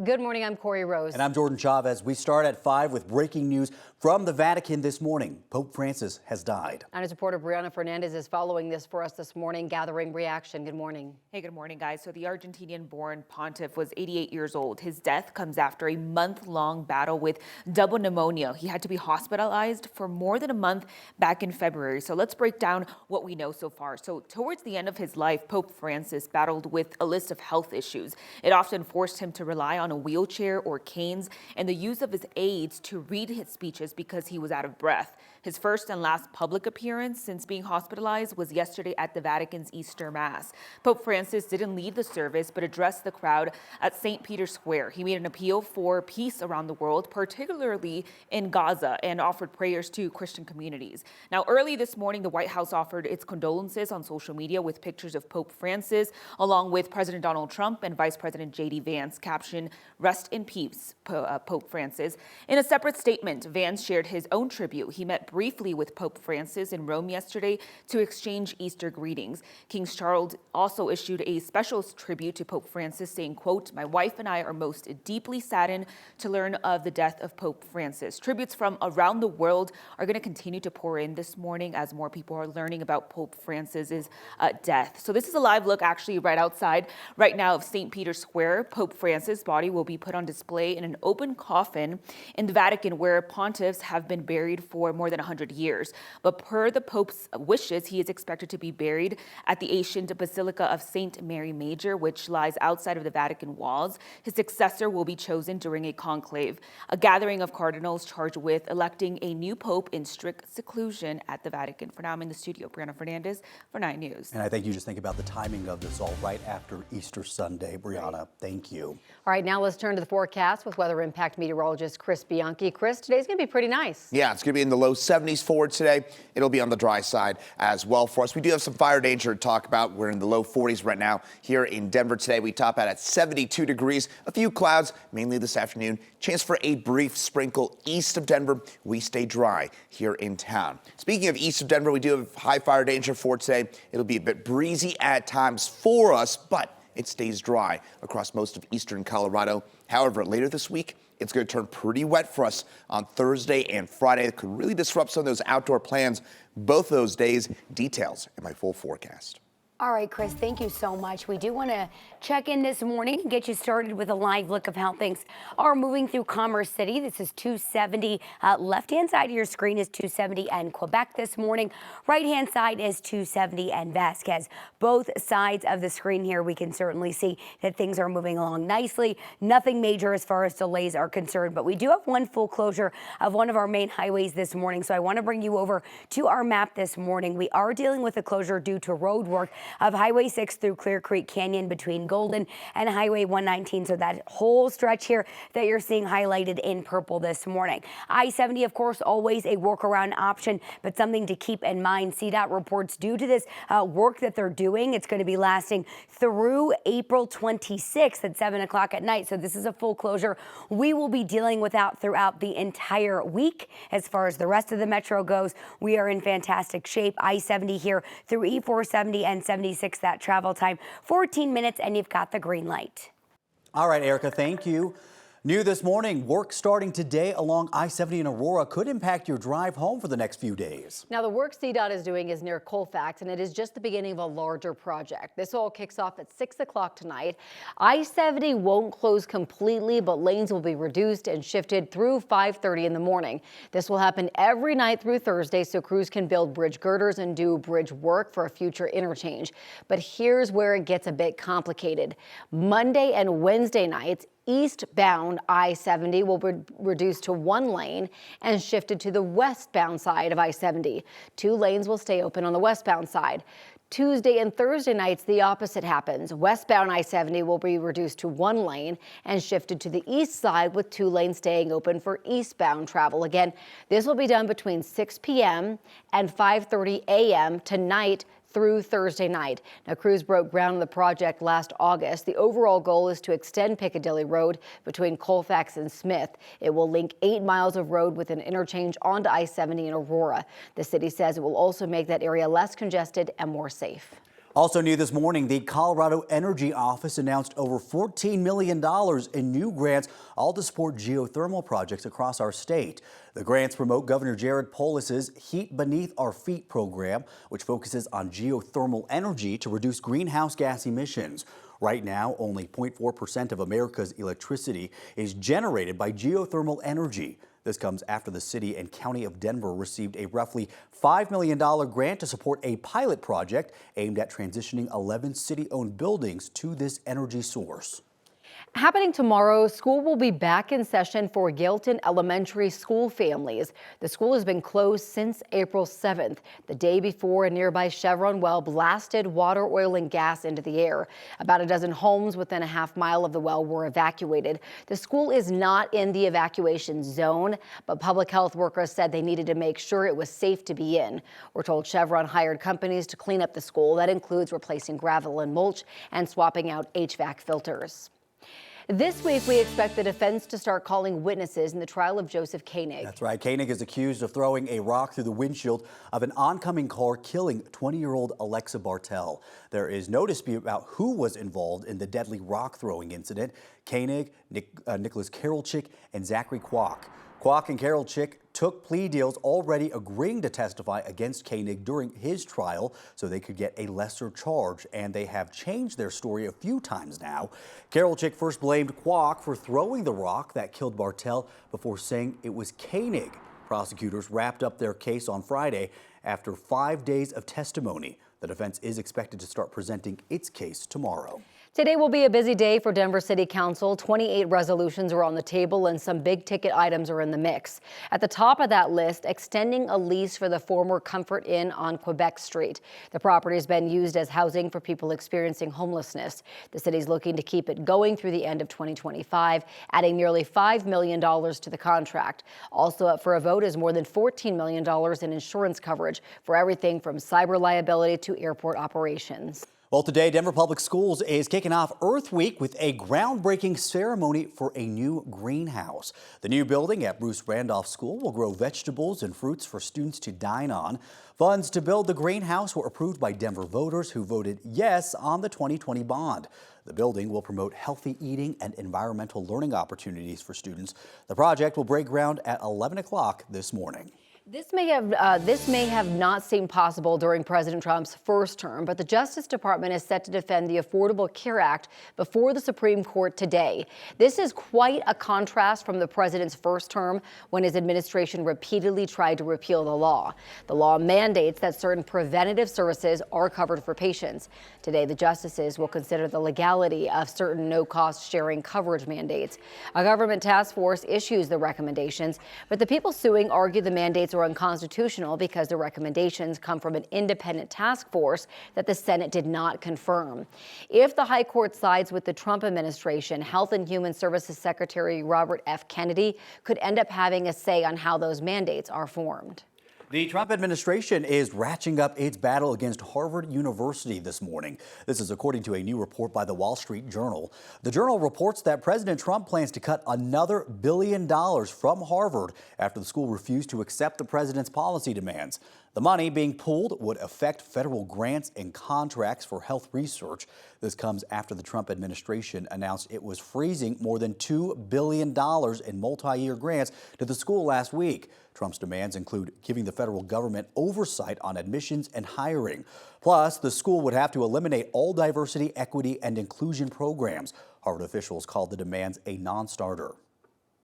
Good morning, I'm Corey Rose. And I'm Jordan Chavez. We start at 5 with breaking news from the Vatican this morning. Pope Francis has died. And as reporter Brianna Fernandez is following this for us this morning, gathering reaction. Good morning. Hey, good morning, guys. So the Argentinian-born pontiff was 88 years old. His death comes after a month-long battle with double pneumonia. He had to be hospitalized for more than a month back in February. So let's break down what we know so far. So towards the end of his life, Pope Francis battled with a list of health issues. It often forced him to rely on a wheelchair or canes and the use of his aides to read his speeches because he was out of breath. His first and last public appearance since being hospitalized was yesterday at the Vatican's Easter Mass. Pope Francis didn't lead the service but addressed the crowd at St. Peter's Square. He made an appeal for peace around the world, particularly in Gaza, and offered prayers to Christian communities. Now, early this morning, the White House offered its condolences on social media with pictures of Pope Francis, along with President Donald Trump and Vice President J.D. Vance, captioned, "Rest in peace, Pope Francis." In a separate statement, Vance shared his own tribute. He met briefly with Pope Francis in Rome yesterday to exchange Easter greetings. King Charles also issued a special tribute to Pope Francis, saying, quote, "My wife and I are most deeply saddened to learn of the death of Pope Francis." Tributes from around the world are going to continue to pour in this morning as more people are learning about Pope Francis's death. So this is a live look actually right outside right now of St. Peter's Square. Pope Francis' body will be put on display in an open coffin in the Vatican, where pontiffs have been buried for more than 100 years. But per the Pope's wishes, he is expected to be buried at the ancient Basilica of St. Mary Major, which lies outside of the Vatican walls. His successor will be chosen during a conclave, a gathering of cardinals charged with electing a new pope in strict seclusion at the Vatican. For now, I'm in the studio. Brianna Fernandez for 9 News. And I think you just think about the timing of this all right after Easter Sunday. Brianna, thank you. All right, now let's turn to the forecast with weather impact meteorologist Chris Bianchi. Chris, today's going to be pretty nice. Yeah, it's going to be in the low 70s forward today. It'll be on the dry side as well for us. We do have some fire danger to talk about. We're in the low 40s right now here in Denver today. We top out at 72 degrees. A few clouds, mainly this afternoon. Chance for a brief sprinkle east of Denver. We stay dry here in town. Speaking of east of Denver, we do have high fire danger for today. It'll be a bit breezy at times for us, but it stays dry across most of eastern Colorado. However, later this week, it's going to turn pretty wet for us on Thursday and Friday. It could really disrupt some of those outdoor plans both those days. Details in my full forecast. All right, Chris, thank you so much. We do want to check in this morning and get you started with a live look of how things are moving through Commerce City. This is 270. Left-hand side of your screen is 270 and Quebec this morning. Right-hand side is 270 and Vasquez. Both sides of the screen here, we can certainly see that things are moving along nicely. Nothing major as far as delays are concerned, but we do have one full closure of one of our main highways this morning. So I want to bring you over to our map this morning. We are dealing with a closure due to road work of Highway 6 through Clear Creek Canyon between Golden and Highway 119. So that whole stretch here that you're seeing highlighted in purple this morning. I-70, of course, always a workaround option, but something to keep in mind. CDOT reports due to this work that they're doing, it's going to be lasting through April 26th at 7 o'clock at night. So this is a full closure we will be dealing with throughout the entire week. As far as the rest of the metro goes, we are in fantastic shape. I-70 here through E-470 and 76, that travel time 14 minutes, and you've got the green light. All right, Erica, thank you. New this morning, work starting today along I-70 in Aurora could impact your drive home for the next few days. Now, the work CDOT is doing is near Colfax, and it is just the beginning of a larger project. This all kicks off at 6 o'clock tonight. I-70 won't close completely, but lanes will be reduced and shifted through 5:30 in the morning. This will happen every night through Thursday, so crews can build bridge girders and do bridge work for a future interchange. But here's where it gets a bit complicated. Monday and Wednesday nights, eastbound I-70 will be reduced to one lane and shifted to the westbound side of I-70. 2 lanes will stay open on the westbound side. Tuesday and Thursday nights, the opposite happens. Westbound I-70 will be reduced to one lane and shifted to the east side, with 2 lanes staying open for eastbound travel. Again, this will be done between 6 p.m. and 5:30 a.m. tonight through Thursday night. Now, crews broke ground on the project last August. The overall goal is to extend Piccadilly Road between Colfax and Smith. It will link 8 miles of road with an interchange onto I-70 in Aurora. The city says it will also make that area less congested and more safe. Also new this morning, the Colorado Energy Office announced over $14 million in new grants, all to support geothermal projects across our state. The grants promote Governor Jared Polis's Heat Beneath Our Feet program, which focuses on geothermal energy to reduce greenhouse gas emissions. Right now, only 0.4% of America's electricity is generated by geothermal energy. This comes after the city and county of Denver received a roughly $5 million grant to support a pilot project aimed at transitioning 11 city-owned buildings to this energy source. Happening tomorrow, school will be back in session for Gilton Elementary School families. The school has been closed since April 7th, the day before a nearby Chevron well blasted water, oil, and gas into the air. About a dozen homes within a half-mile of the well were evacuated. The school is not in the evacuation zone, but public health workers said they needed to make sure it was safe to be in. We're told Chevron hired companies to clean up the school. That includes replacing gravel and mulch and swapping out HVAC filters. This week, we expect the defense to start calling witnesses in the trial of Joseph Kanig. That's right. Kanig is accused of throwing a rock through the windshield of an oncoming car, killing 20-year-old Alexa Bartell. There is no dispute about who was involved in the deadly rock throwing incident. Kanig, Nicholas Karolczyk, and Zachary Kwok. Kwok and Karolczyk took plea deals, already agreeing to testify against Kanig during his trial so they could get a lesser charge, and they have changed their story a few times now. Karolczyk first blamed Kwok for throwing the rock that killed Bartell before saying it was Kanig. Prosecutors wrapped up their case on Friday after 5 days of testimony. The defense is expected to start presenting its case tomorrow. Today will be a busy day for Denver City Council. 28 resolutions are on the table and some big ticket items are in the mix. At the top of that list, extending a lease for the former Comfort Inn on Quebec Street. The property has been used as housing for people experiencing homelessness. The city's looking to keep it going through the end of 2025, adding nearly $5 million to the contract. Also up for a vote is more than $14 million in insurance coverage for everything from cyber liability to airport operations. Well, today, Denver Public Schools is kicking off Earth Week with a groundbreaking ceremony for a new greenhouse. The new building at Bruce Randolph School will grow vegetables and fruits for students to dine on. Funds to build the greenhouse were approved by Denver voters who voted yes on the 2020 bond. The building will promote healthy eating and environmental learning opportunities for students. The project will break ground at 11 o'clock this morning. This may have not seemed possible during President Trump's first term, but the Justice Department is set to defend the Affordable Care Act before the Supreme Court today. This is quite a contrast from the president's first term, when his administration repeatedly tried to repeal the law. The law mandates that certain preventative services are covered for patients. Today, the justices will consider the legality of certain no-cost sharing coverage mandates. A government task force issues the recommendations, but the people suing argue the mandates are unconstitutional because the recommendations come from an independent task force that the Senate did not confirm. If the high court sides with the Trump administration, Health and Human Services Secretary Robert F. Kennedy could end up having a say on how those mandates are formed. The Trump administration is ratcheting up its battle against Harvard University this morning. This is according to a new report by the Wall Street Journal. The Journal reports that President Trump plans to cut another $1 billion from Harvard after the school refused to accept the president's policy demands. The money being pulled would affect federal grants and contracts for health research. This comes after the Trump administration announced it was freezing more than $2 billion in multi-year grants to the school last week. Trump's demands include giving the federal government oversight on admissions and hiring. Plus, the school would have to eliminate all diversity, equity, and inclusion programs. Harvard officials called the demands a non-starter.